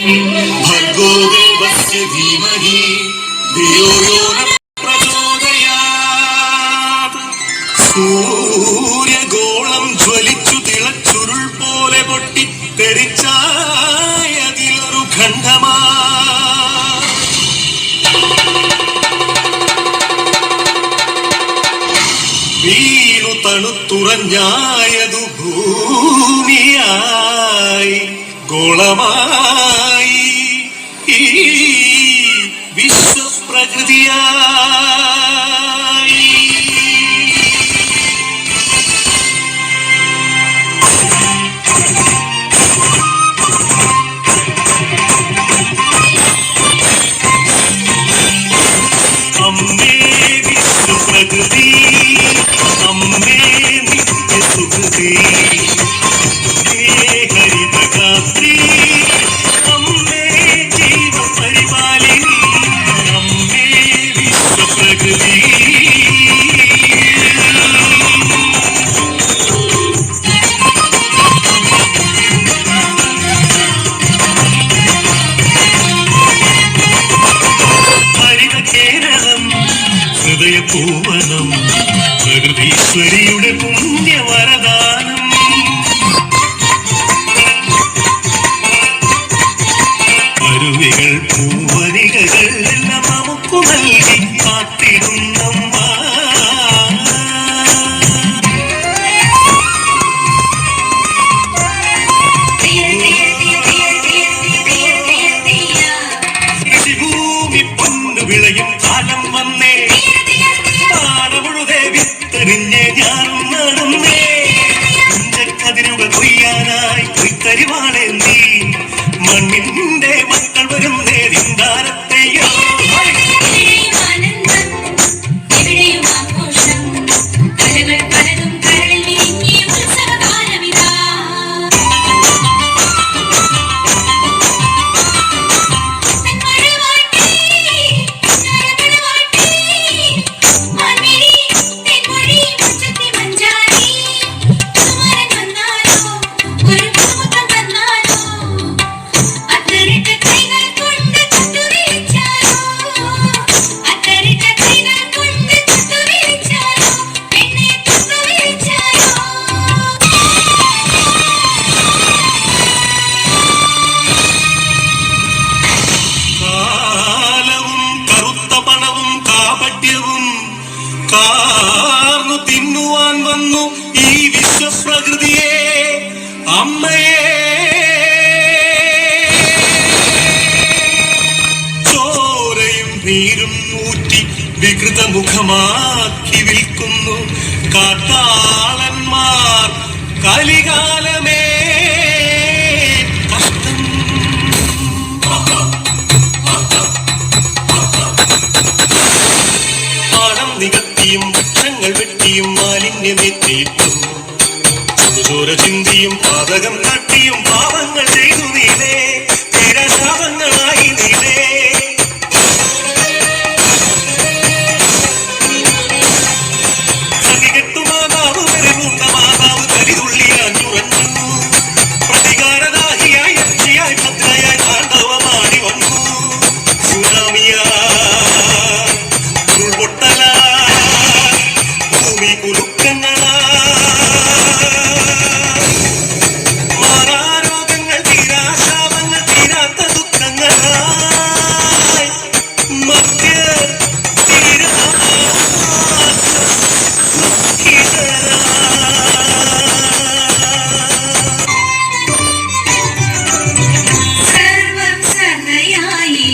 ഭർഗോ ദേവസ്യ ധീമഹി ധിയോ യോ ന പ്രചോദയാത്. സൂര്യഗോളം ജ്വലിച്ചു തിളച്ചുരുൾ പോലെ പൊട്ടി തെറിച്ചായതിലൊരു ഖണ്ഡമാ. വീണു തണുത്തുറഞ്ഞായതു ഭൂമിയായി ഗോളമായി ഈ വിശ്വപ്രകൃതിയായി. അമ്മേ വിശ്വപ്രകൃതി, അമ്മേ നിത്യസുകൃതി, ഹരിതഗാത്രി, അമ്മേ ജീവപരിപാലിനി, അമ്മേ വിശ്വപ്രകൃതി. ഹരിത കേരളം ഹൃദയപൂവനം, പ്രകൃതീശ്വരിയുടെ പുണ്യവരദാനം. അരുവികൾ പൂവനികകൾ എല്ലാം നമുക്കു നൽകി കാത്തിടുന്നമ്മ. കൃഷിഭൂമി പൊന്നു വിളയും കാലം വന്നേ, പാടമുഴുതെ വിത്തെറിഞ്ഞേ ഞാനും നടുന്നേ. കതിരുകൾ കൊയ്യാനായി കൊയ്ത്തരിവാളേന്തി മണ്ണിന്റെ മക്കൾ വരും നേരിന്താരത്തെയോ. കാർന്നു തിന്നുവാൻ വന്നു ഈ വിശ്വപ്രകൃതിയെ, അമ്മയെ. ചോരയും നീരും ഊറ്റി വികൃതമുഖമാക്കി വിൽക്കുന്നു കാട്ടാളന്മാർ. കലികാലമേ കഷ്ടം. പാടം നികത്തിയും വൃക്ഷങ്ങൾ വെട്ടിയും മാലിന്യമേറ്റിയിട്ടും ചുടുചോര ചിന്തിയും പാതകം കാട്ടിയും പാപങ്ങൾ ചെയ്തു നീലേ, തീരശാപങ്ങളായി നീലേ. സതികെട്ടു മാതാവ് പെരുമുണ്ട മാതാവ് കരിതുള്ളിയാൻ ചുറഞ്ഞു. പ്രതികാരദാഹിയായി അച്ഛയായി ഭദ്രയായി താണ്ഡവമാടി വന്നു. സുനാമിയാ ഭൂമി കുലുക്കങ്ങളാ. മാറാരോഗങ്ങൾ തീരാശാപങ്ങൾ തീരാത്ത ദുഃഖങ്ങളായി മധ്യ തീര സർവം സന്നയായി